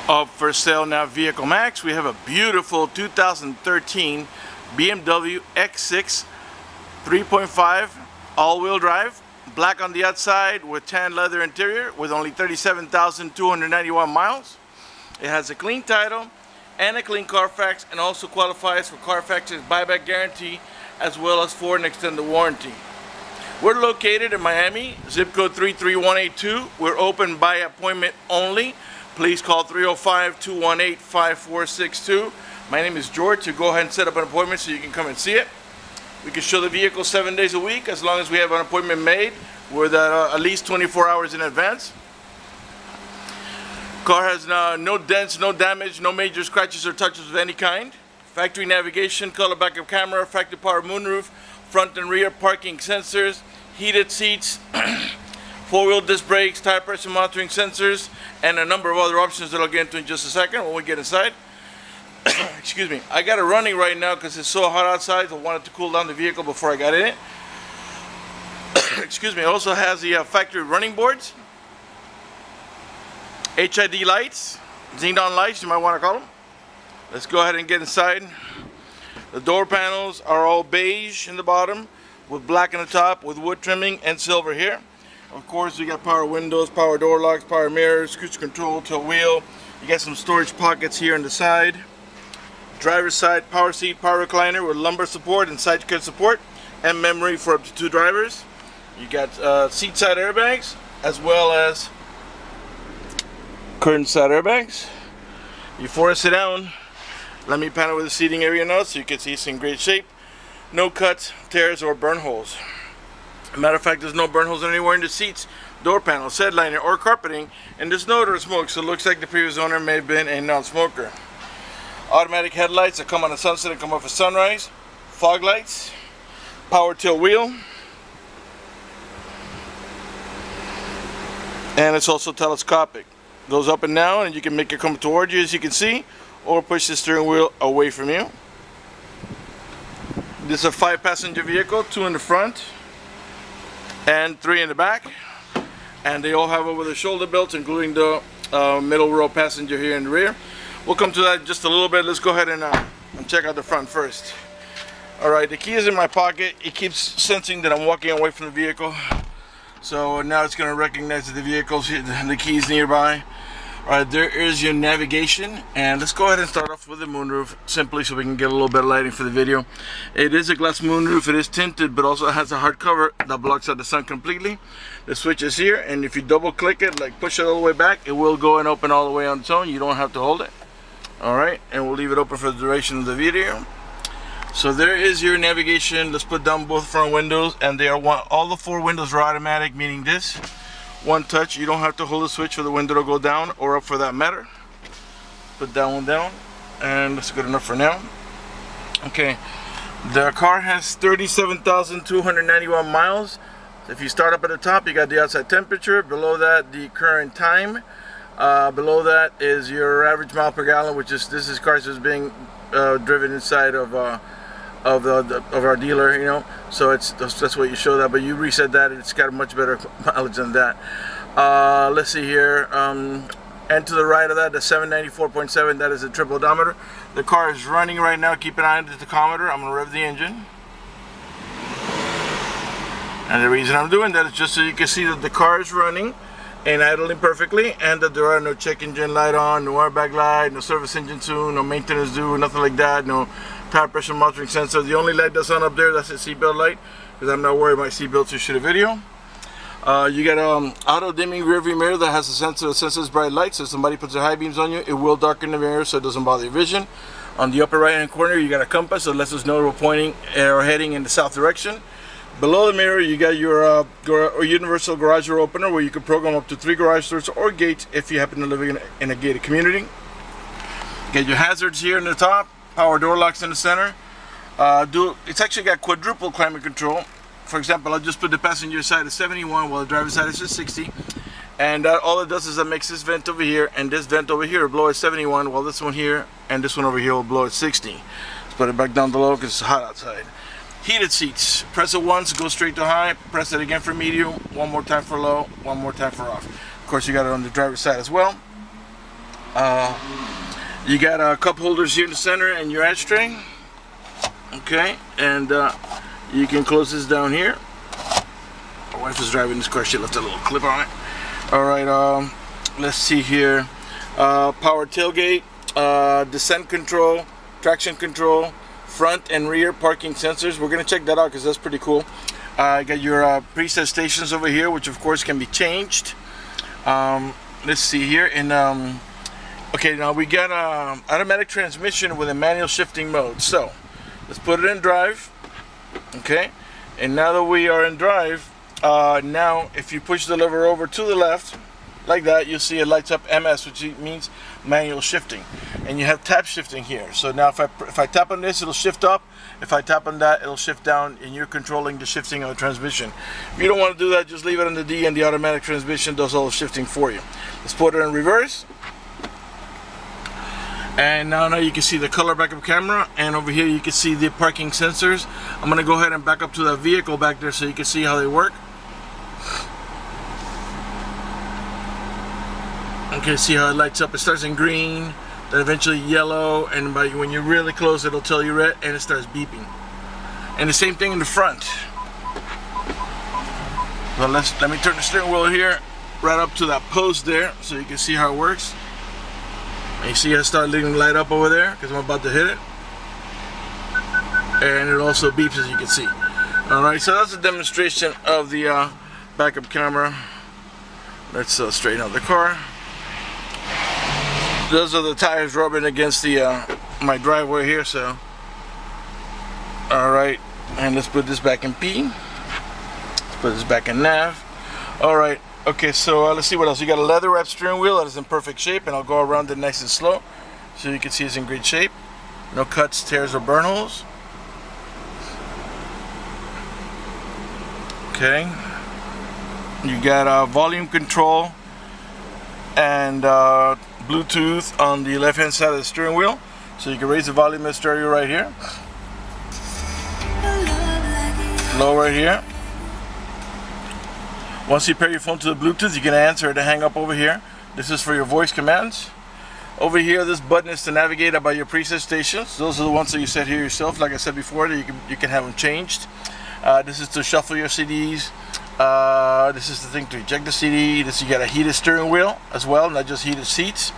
Up for sale now, Vehiclemax. We have a beautiful 2013 BMW X6 3.5 all-wheel drive, black on the outside with tan leather interior, with only 37,291 miles. It has a clean title and a clean Carfax, and also qualifies for Carfax's buyback guarantee as well as for an extended warranty. We're located in Miami, zip code 33182. We're open by appointment only. Please call 305-218-5462. My name is George. So go ahead and set up an appointment so you can come and see it. We can show the vehicle 7 days a week as long as we have an appointment made with at least 24 hours in advance. Car has no dents, no damage, no major scratches or touches of any kind. Factory navigation, color backup camera, factory power moonroof, front and rear parking sensors, heated seats, four-wheel disc brakes, tire pressure monitoring sensors, and a number of other options that I'll get into in just a second when we get inside. Excuse me. I got it running right now because it's so hot outside. I wanted to cool down the vehicle before I got in it. Excuse me. It also has the factory running boards, HID lights, xenon lights, you might want to call them. Let's go ahead and get inside. The door panels are all beige in the bottom with black in the top with wood trimming and silver here. Of course, we got power windows, power door locks, power mirrors, cruise control, tilt wheel. You got some storage pockets here on the side. Driver's side power seat, power recliner with lumbar support and sidecar support, and memory for up to 2 drivers. You got seat side airbags as well as curtain side airbags. Before I sit down, let me pan over the seating area now so you can see it's in great shape. No cuts, tears, or burn holes. Matter of fact, there's no burn holes anywhere in the seats, door panels, head liner, or carpeting, and there's no odor of smoke, so it looks like the previous owner may have been a non-smoker. Automatic headlights that come on a sunset and come off a sunrise, fog lights, power tilt wheel, and it's also telescopic. Goes up and down, and you can make it come toward you, as you can see, or push the steering wheel away from you. This is a 5-passenger vehicle, 2 in the front and 3 in the back, and they all have over the shoulder belts, including the middle row passenger here in the rear. We'll come to that in just a little bit. Let's go ahead and check out the front first. Alright, the key is in my pocket. It keeps sensing that I'm walking away from the vehicle, so now it's going to recognize that the key is nearby. Alright, there is your navigation, and let's go ahead and start off with the moonroof simply so we can get a little bit of lighting for the video. It is a glass moonroof. It is tinted, but also has a hard cover that blocks out the sun completely. The switch is here, and if you double click it, like push it all the way back, it will go and open all the way on its own. You don't have to hold it. Alright, and we'll leave it open for the duration of the video. So there is your navigation. Let's put down both front windows, and they are all the 4 windows are automatic, meaning this one touch. You don't have to hold the switch for the window to go down or up for that matter. Put that one down, and that's good enough for now. Okay, the car has 37,291 miles. If you start up at the top, you got the outside temperature. Below that, the current time. Below that is your average mile per gallon, which is this car is being driven inside of our dealer, you know, so that's what you show that, but you reset that, it's got a much better mileage than that. Let's see here, and to the right of that, the 794.7, that is a triple odometer. The car is running right now. Keep an eye on the tachometer. I'm going to rev the engine, and the reason I'm doing that is just so you can see that the car is running and idling perfectly, and that there are no check engine light on, no airbag light, no service engine soon, no maintenance due, nothing like that, no tire pressure monitoring sensor. The only light that's on up there, that's a seatbelt light, because I'm not worried about seatbelts to shoot a video. You got auto dimming rear view mirror that has a sensor that senses bright lights, so if somebody puts their high beams on you, it will darken the mirror so it doesn't bother your vision. On the upper right hand corner, you got a compass that lets us know we're pointing or heading in the south direction. Below the mirror, you got your universal garage door opener, where you can program up to 3 garage doors or gates if you happen to live in a gated community. You got your hazards here in the top, power door locks in the center. It's actually got quadruple climate control. For example, I'll just put the passenger side at 71 while the driver's side is at 60. And all it does is it makes this vent over here and this vent over here blow at 71, while this one here and this one over here will blow at 60. Let's put it back down below because it's hot outside. Heated seats. Press it once, go straight to high. Press it again for medium. One more time for low. One more time for off. Of course, you got it on the driver's side as well. You got cup holders here in the center and your ashtray. Okay, and you can close this down here. My wife is driving this car, she left a little clip on it. Alright, let's see here. Power tailgate, descent control, traction control, front and rear parking sensors. We're going to check that out because that's pretty cool. You got your preset stations over here, which of course can be changed. Let's see here. And okay, now we got automatic transmission with a manual shifting mode. So let's put it in drive. Okay, and now that we are in drive, now if you push the lever over to the left like that, you'll see it lights up MS, which means manual shifting, and you have tap shifting here. So now if I tap on this, it'll shift up. If I tap on that, it'll shift down, and you're controlling the shifting of the transmission. If you don't want to do that, just leave it on the D, and the automatic transmission does all the shifting for you. Let's put it in reverse. And now you can see the color backup camera, and over here you can see the parking sensors. I'm going to go ahead and back up to that vehicle back there so you can see how they work. Okay, see how it lights up? It starts in green, then eventually yellow, and when you're really close it'll tell you red, and it starts beeping. And the same thing in the front. Well, let me turn the steering wheel here right up to that post there so you can see how it works. And you see I start letting light up over there because I'm about to hit it. And it also beeps, as you can see. Alright, so that's a demonstration of the backup camera. Let's straighten out the car. Those are the tires rubbing against the my driveway here. So, all right, and let's put this back in P. Let's put this back in nav. All right, okay. So let's see what else. You got a leather wrap steering wheel that is in perfect shape, and I'll go around it nice and slow, so you can see it's in great shape. No cuts, tears, or burn holes. Okay. You got volume control and Bluetooth on the left hand side of the steering wheel, so you can raise the volume of the stereo right here, low right here. Once you pair your phone to the Bluetooth, you can answer it to hang up over here. This is for your voice commands. Over here, this button is to navigate about your preset stations. Those are the ones that you set here yourself. Like I said before, that you can have them changed. This is to shuffle your CDs. This is the thing to eject the CD. You got a heated steering wheel as well, not just heated seats.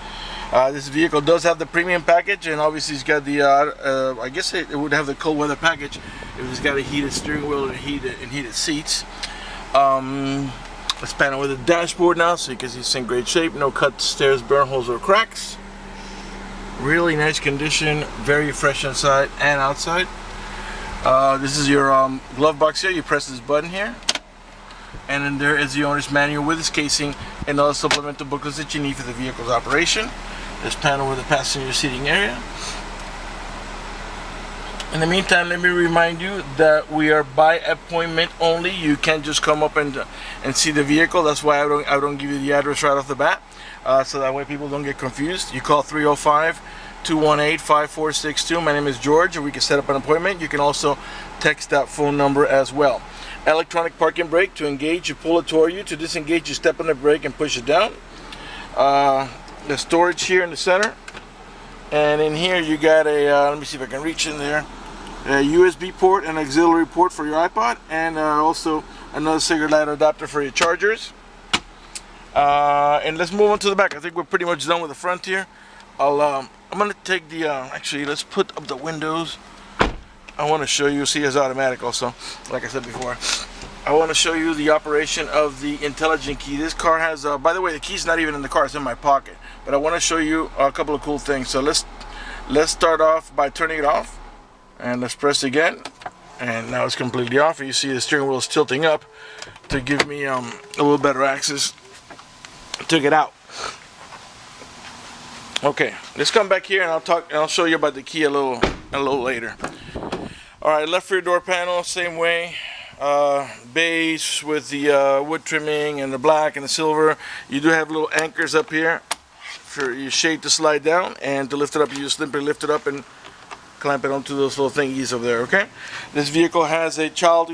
This vehicle does have the premium package, and obviously it's got the I guess it would have the cold weather package if it's got a heated steering wheel and heated seats. Let's pan over the dashboard now so you can see it's in great shape. No cuts, tears, burn holes, or cracks. Really nice condition, very fresh inside and outside. This is your glove box here. You press this button here, and then there is the owner's manual with its casing and other supplemental booklets that you need for the vehicle's operation. Let's pan over the passenger seating area. In the meantime, let me remind you that we are by appointment only. You can't just come up and see the vehicle. That's why I don't give you the address right off the bat, so that way people don't get confused. You call 305-218-5462. My name is George, and we can set up an appointment. You can also text that phone number as well. Electronic parking brake. To engage, you pull it toward you. To disengage, you step on the brake and push it down. The storage here in the center, and in here you got a let me see if I can reach in there, a USB port and auxiliary port for your iPod, and also another cigarette light adapter for your chargers. And let's move on to the back. I think we're pretty much done with the front here. I'm gonna take the actually, let's put up the windows. I want to show you. See, it's automatic also, like I said before. I want to show you the operation of the intelligent key. This car has, by the way, the key's not even in the car, it's in my pocket. But I want to show you a couple of cool things. So let's start off by turning it off, and let's press again, and now it's completely off. You see the steering wheel is tilting up to give me a little better access to get out. Okay, let's come back here and I'll show you about the key a little later. All right, left rear door panel, same way. Beige with the wood trimming and the black and the silver. You do have little anchors up here for your shade to slide down, and to lift it up, you just simply lift it up and clamp it onto those little thingies over there. Okay, this vehicle has a child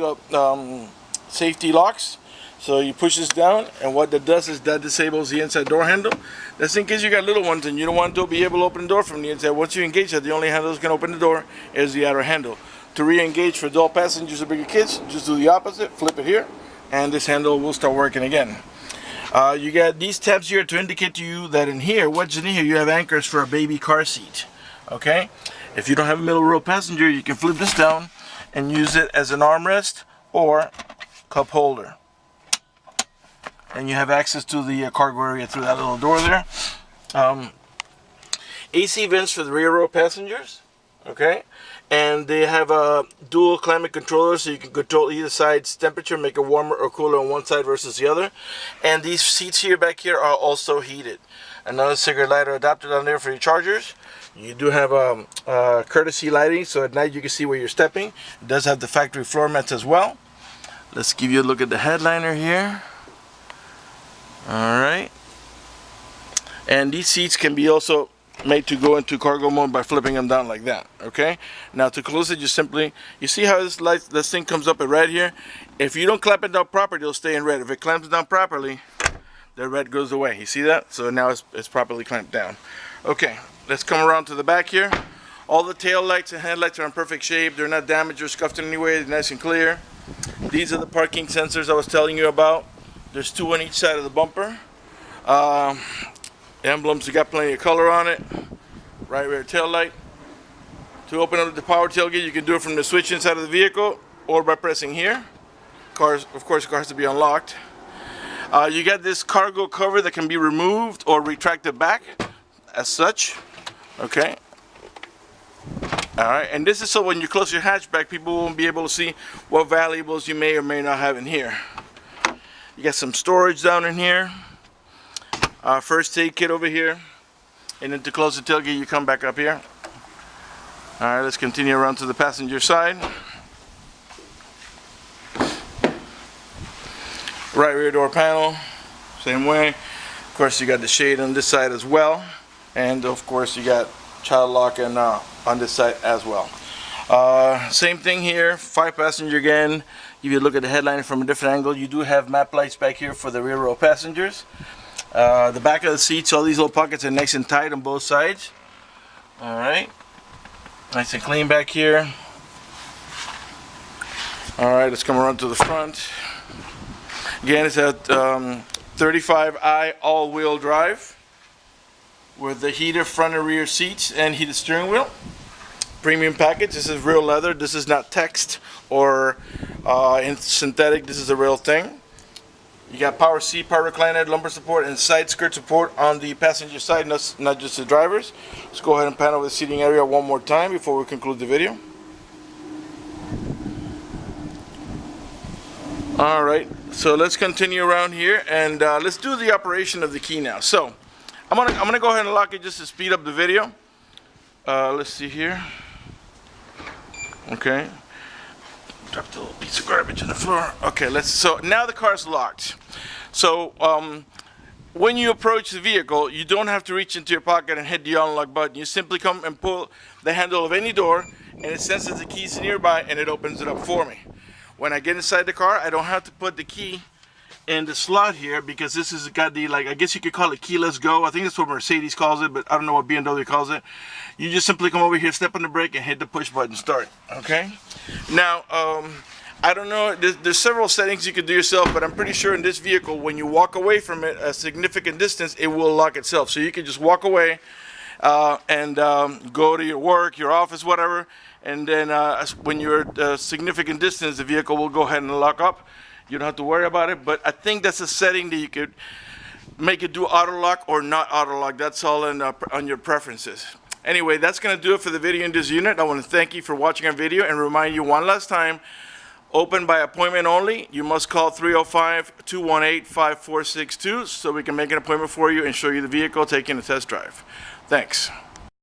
safety locks, so you push this down, and what that does is that disables the inside door handle. That's in case you got little ones and you don't want to be able to open the door from the inside. Once you engage that, the only handle that's going to open the door is the outer handle. To re-engage for adult passengers or bigger kids, just do the opposite, flip it here, and this handle will start working again. You got these tabs here to indicate to you that in here, wedged in here, you have anchors for a baby car seat. Okay? If you don't have a middle row passenger, you can flip this down and use it as an armrest or cup holder. And you have access to the cargo area through that little door there. AC vents for the rear row passengers. Okay? And they have a dual climate controller, so you can control either side's temperature, make it warmer or cooler on one side versus the other. And these seats here back here are also heated. Another cigarette lighter adapter down there for your chargers. You do have courtesy lighting, so at night you can see where you're stepping. It does have the factory floor mats as well. Let's give you a look at the headliner here. Alright. And these seats can be also made to go into cargo mode by flipping them down like that. Okay, now to close it, you simply, you see how this thing comes up at red here. If you don't clamp it down properly, it'll stay in red. If it clamps down properly, the red goes away. You see that? So now it's properly clamped down. Okay, let's come around to the back here. All the tail lights and headlights are in perfect shape. They're not damaged or scuffed in any way. They're nice and clear. These are the parking sensors I was telling you about. There's two on each side of the bumper. Emblems, you got plenty of color on it. Right rear tail light. To open up the power tailgate, you can do it from the switch inside of the vehicle or by pressing here. Of course, the car has to be unlocked. You got this cargo cover that can be removed or retracted back as such. Okay. Alright, and this is so when you close your hatchback, people won't be able to see what valuables you may or may not have in here. You got some storage down in here. First aid kit over here. And then to close the tailgate, you come back up here. Alright, let's continue around to the passenger side. Right rear door panel, same way. Of course, you got the shade on this side as well. And of course, you got child lock and on this side as well. Same thing here, 5-passenger again. If you look at the headliner from a different angle, you do have map lights back here for the rear row passengers. The back of the seats, all these little pockets are nice and tight on both sides. Alright, nice and clean back here. Alright, let's come around to the front. Again, it's a 35i all-wheel drive with the heated front and rear seats and heated steering wheel. Premium package. This is real leather. This is not text or in synthetic. This is a real thing. You got power seat, power recliner, lumbar support, and side skirt support on the passenger side, not just the drivers. Let's go ahead and pan over the seating area one more time before we conclude the video. Alright, so let's continue around here and let's do the operation of the key now. So, I'm gonna go ahead and lock it just to speed up the video. Let's see here. Okay. Dropped a little piece of garbage on the floor. Okay, so now the car's locked. So when you approach the vehicle, you don't have to reach into your pocket and hit the unlock button. You simply come and pull the handle of any door and it senses the keys nearby and it opens it up for me. When I get inside the car, I don't have to put the key in the slot here because this has got the, like, I guess you could call it keyless go. I think that's what Mercedes calls it, but I don't know what BMW calls it. You just simply come over here, step on the brake, and hit the push button start. Okay? Now, I don't know, there's several settings you could do yourself, but I'm pretty sure in this vehicle, when you walk away from it a significant distance, it will lock itself. So you can just walk away and go to your work, your office, whatever, and then when you're at a significant distance, the vehicle will go ahead and lock up. You don't have to worry about it, but I think that's a setting that you could make it do auto lock or not auto lock. That's all on your preferences. Anyway, that's going to do it for the video in this unit. I want to thank you for watching our video and remind you one last time, open by appointment only. You must call 305-218-5462 so we can make an appointment for you and show you the vehicle, taking a test drive. Thanks.